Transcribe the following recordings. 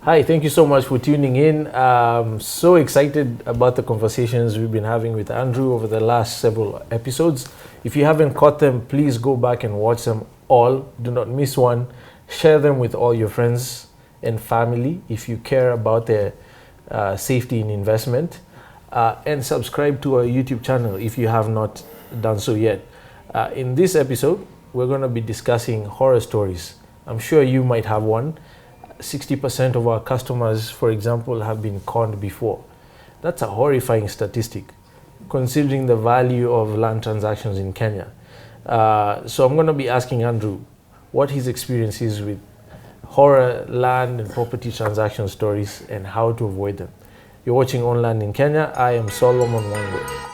Hi, thank you so much for tuning in. So excited about the conversations we've been having with Andrew over the last several episodes. If you haven't caught them, please go back and watch them all. Do not miss one. Share them with all your friends and family if you care about their safety in investment. And subscribe to our YouTube channel if you have not done so yet. In this episode, we're going to be discussing horror stories. I'm sure you might have one. 60% of our customers, for example, have been conned before. That's a horrifying statistic, considering the value of land transactions in Kenya. So I'm going to be asking Andrew what his experience is with horror land and property transaction stories and how to avoid them. You're watching On Land in Kenya. I am Solomon Wango.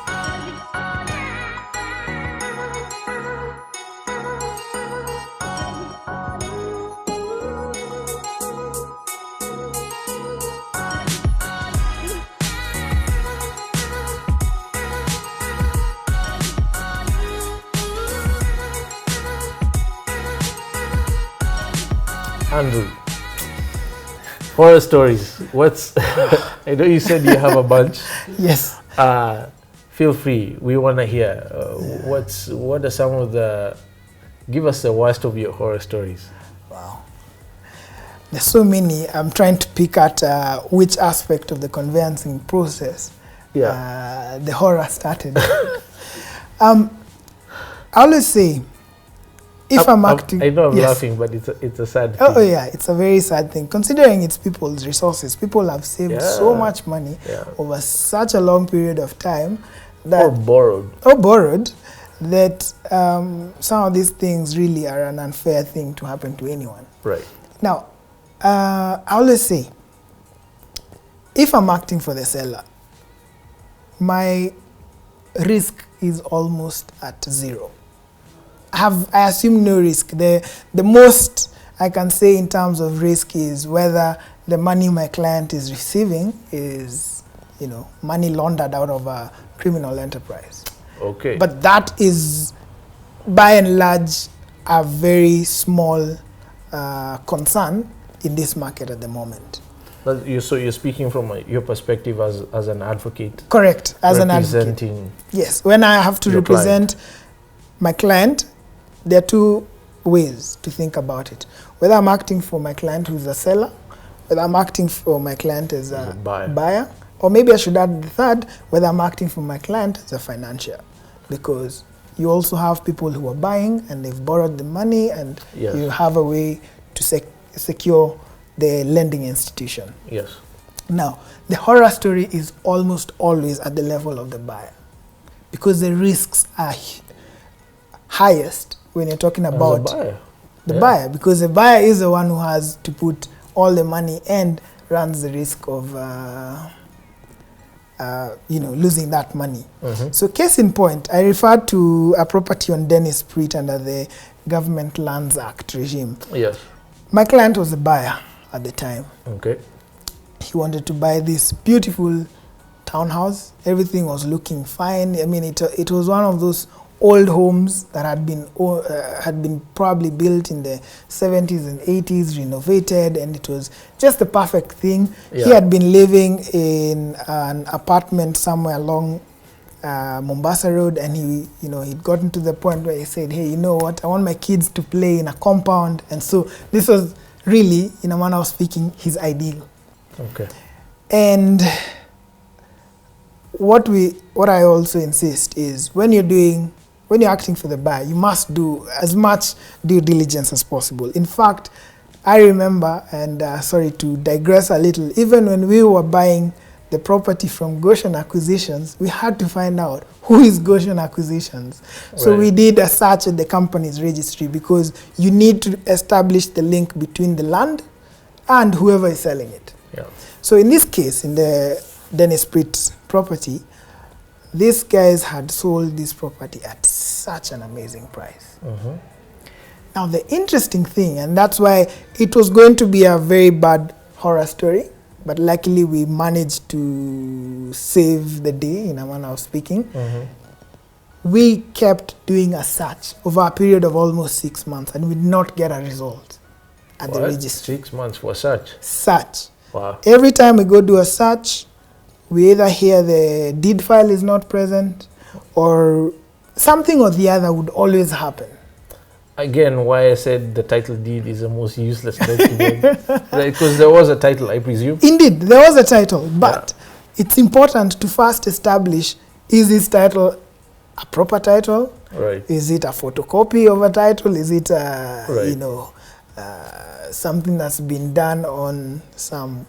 Andrew, horror stories. What's I know you said you have a bunch. Yes. Feel free. We want to hear. What are some of the? Give us the worst of your horror stories. Wow. There's so many. I'm trying to pick at which aspect of the conveyancing process the horror started. I always say, if I'm acting... I know I'm yes. laughing, but it's a sad thing. Oh yeah, it's a very sad thing. Considering it's people's resources, people have saved so much money over such a long period of time. That or borrowed. That some of these things really are an unfair thing to happen to anyone. Right. Now, I always say, if I'm acting for the seller, my risk is almost at zero. I assume no risk. The most I can say in terms of risk is whether the money my client is receiving is, money laundered out of a criminal enterprise. Okay. But that is, by and large, a very small concern in this market at the moment. So you're speaking from your perspective as an advocate. Correct, as an advocate. Representing. Yes, when I have to represent my client, there are two ways to think about it. Whether I'm acting for my client who's a seller, whether I'm acting for my client as a buyer, or maybe I should add the third, whether I'm acting for my client as a financier. Because you also have people who are buying and they've borrowed the money and you have a way to secure the lending institution. Yes. Now, the horror story is almost always at the level of the buyer because the risks are highest when you're talking about the buyer, because the buyer is the one who has to put all the money and runs the risk of losing that money. Mm-hmm. So case in point, I referred to a property on Dennis Street under the Government Lands Act regime. Yes. My client was a buyer at the time. Okay. He wanted to buy this beautiful townhouse. Everything was looking fine. I mean, it was one of those old homes that had been probably built in the 70s and 80s, renovated, and it was just the perfect thing. Yeah. He had been living in an apartment somewhere along Mombasa Road, and he'd gotten to the point where he said, hey, you know what, I want my kids to play in a compound. And so this was really, in a manner of speaking, his ideal. Okay. And what I also insist is when you're acting for the buyer, you must do as much due diligence as possible. In fact, I remember, and sorry to digress a little, even when we were buying the property from Goshen Acquisitions, we had to find out who is Goshen Acquisitions. Right. So we did a search at the company's registry because you need to establish the link between the land and whoever is selling it. Yeah. So in this case, in the Dennis Street property, these guys had sold this property at such an amazing price. Mm-hmm. Now the interesting thing, and that's why it was going to be a very bad horror story, but luckily we managed to save the day, in a manner of speaking. Mm-hmm. We kept doing a search over a period of almost 6 months and we did not get a result at the registry. 6 months for search? Search. Wow. Every time we go do a search, we either hear the deed file is not present, or something or the other would always happen. Again, why I said the title deed is the most useless document. Right? Because there was a title, I presume. Indeed, there was a title, but it's important to first establish, is this title a proper title? Right. Is it a photocopy of a title? Is it Right. something that's been done on some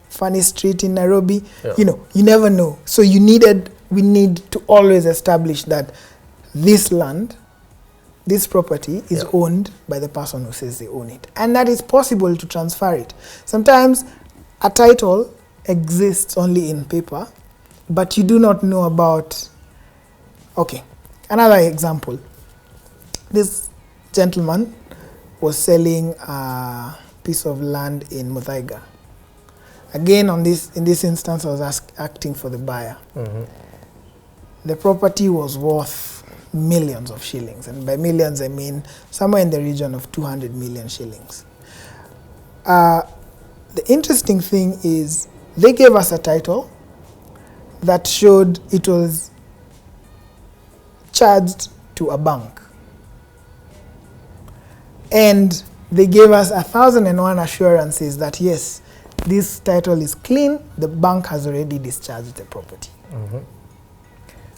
funny street in Nairobi? Yeah. You never know. So we need to always establish that this land, this property is owned by the person who says they own it, and that it's possible to transfer it. Sometimes a title exists only in paper, but you do not know about. Okay, another example. This gentleman was selling a piece of land in Muthaiga. Again, in this instance, I was acting for the buyer. Mm-hmm. The property was worth millions of shillings, and by millions I mean somewhere in the region of 200 million shillings. The interesting thing is they gave us a title that showed it was charged to a bank, and they gave us 1,001 assurances that yes, this title is clean, the bank has already discharged the property. Mm-hmm.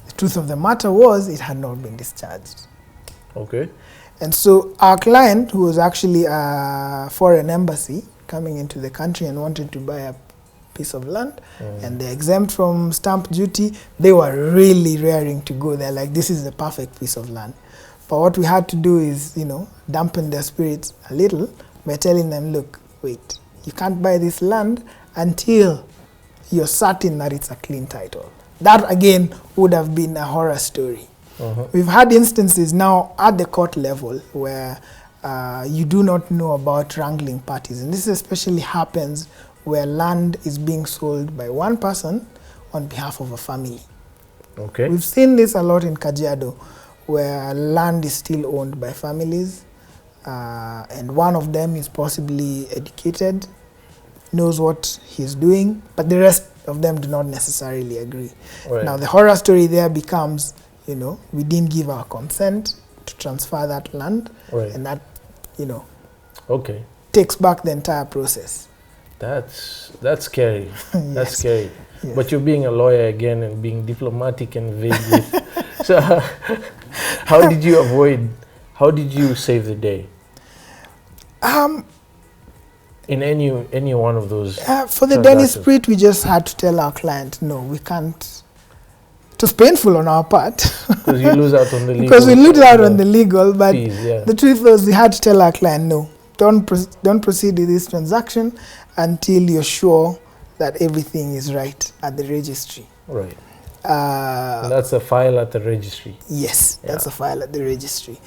The truth of the matter was it had not been discharged. Okay. And so our client, who was actually a foreign embassy coming into the country and wanted to buy a piece of land, and they're exempt from stamp duty, they were really raring to go. They're like, this is the perfect piece of land. But what we had to do is, dampen their spirits a little by telling them, look, wait, you can't buy this land until you're certain that it's a clean title. That, again, would have been a horror story. We've had instances now at the court level where you do not know about wrangling parties. And this especially happens where land is being sold by one person on behalf of a family. Okay. We've seen this a lot in Kajiado, where land is still owned by families, and one of them is possibly educated, knows what he's doing, but the rest of them do not necessarily agree. Right. Now the horror story there becomes, we didn't give our consent to transfer that land, Right. and that, Okay. takes back the entire process. That's scary. That's Yes. scary. Yes. But you're being a lawyer again and being diplomatic and vague with. So how did you save the day? In any one of those For the Dennis Spirit, we just had to tell our client, no, we can't. It was painful on our part. Because you lose out on the legal. Because we lose out on the legal, but fees, yeah. the truth was we had to tell our client, no, don't proceed with this transaction until you're sure that everything is right at the registry. Right. And that's a file at the registry. Yes, that's a file at the registry.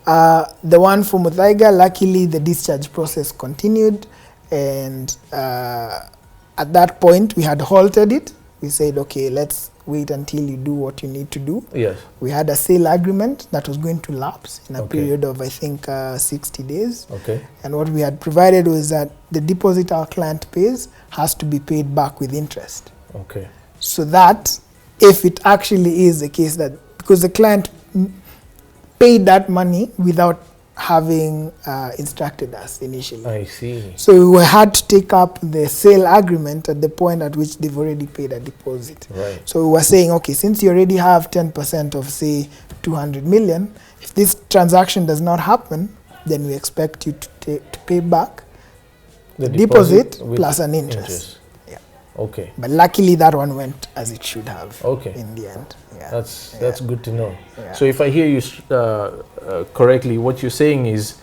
The one for Muthaiga, luckily the discharge process continued, and at that point we had halted it. We said, okay, let's wait until you do what you need to do. Yes. We had a sale agreement that was going to lapse in a period of, I think, 60 days. Okay. And what we had provided was that the deposit our client pays has to be paid back with interest. Okay. So that if it actually is the case that, because the client paid that money without having instructed us initially. I see. So we had to take up the sale agreement at the point at which they've already paid a deposit. Right. So we were saying, okay, since you already have 10% of, say, 200 million, if this transaction does not happen, then we expect you to pay back the deposit plus an interest. Yeah. Okay. But luckily that one went as it should have. Okay. In the end. Yeah. That's good to know. Yeah. So if I hear you correctly, what you're saying is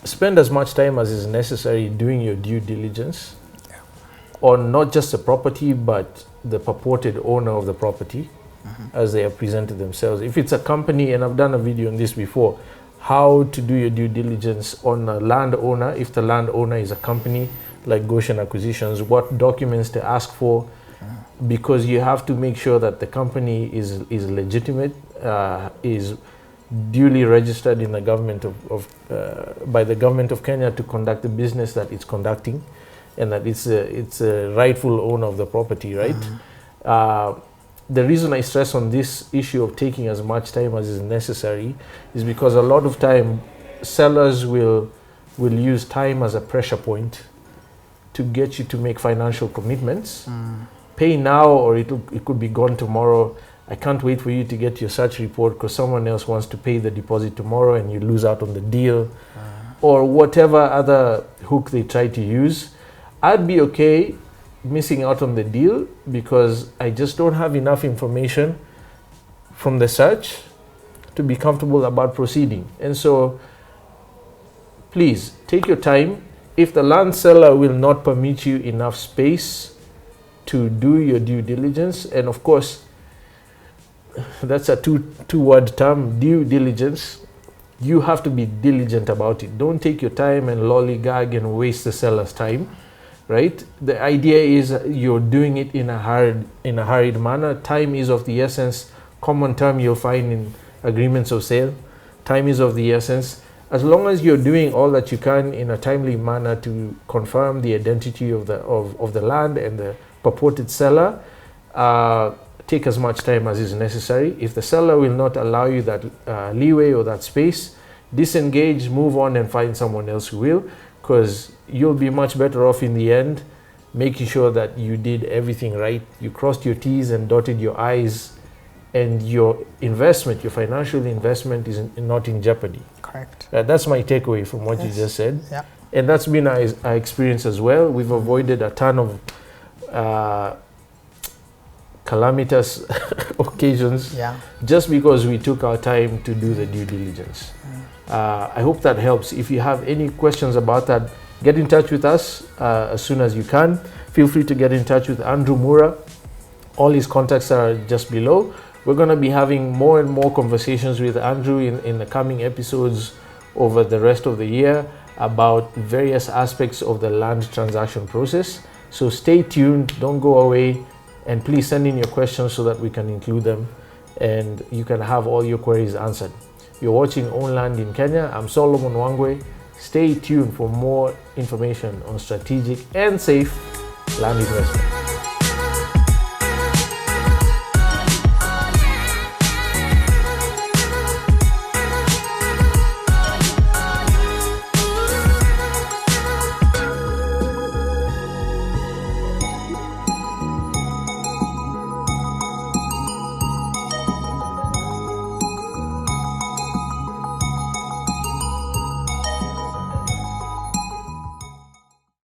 spend as much time as is necessary doing your due diligence on not just the property but the purported owner of the property as they have presented themselves. If it's a company, and I've done a video on this before, how to do your due diligence on a landowner. If the landowner is a company like Goshen Acquisitions, what documents to ask for, because you have to make sure that the company is legitimate, is duly registered in the government by the government of Kenya to conduct the business that it's conducting, and that it's a rightful owner of the property, right? The reason I stress on this issue of taking as much time as is necessary is because a lot of time sellers will use time as a pressure point to get you to make financial commitments. Pay now or it could be gone tomorrow. I can't wait for you to get your search report because someone else wants to pay the deposit tomorrow and you lose out on the deal, or whatever other hook they try to use. I'd be okay missing out on the deal because I just don't have enough information from the search to be comfortable about proceeding. And so please take your time. If the land seller will not permit you enough space to do your due diligence, and of course that's a two-word term, due diligence, you have to be diligent about it. Don't take your time and lollygag and waste the seller's time, right? The idea is you're doing it in a hurried manner. Time is of the essence. Common term you'll find in agreements of sale. Time is of the essence. As long as you're doing all that you can in a timely manner to confirm the identity of the land and the purported seller, take as much time as is necessary. If the seller will not allow you that leeway or that space, disengage, move on and find someone else who will, because you'll be much better off in the end making sure that you did everything right. You crossed your T's and dotted your I's, and your investment, your financial investment is not in jeopardy. Correct. That's my takeaway from what you just said. Yeah. And that's been our experience as well. We've avoided a ton of calamitous occasions just because we took our time to do the due diligence. I hope that helps. If you have any questions about that, get in touch with us as soon as you can. Feel free to get in touch with Andrew Mura. All his contacts are just below. We're going to be having more and more conversations with Andrew in the coming episodes over the rest of the year about various aspects of the land transaction process. So stay tuned, don't go away, and please send in your questions so that we can include them and you can have all your queries answered. You're watching Own Land in Kenya. I'm Solomon Wangwe. Stay tuned for more information on strategic and safe land investment.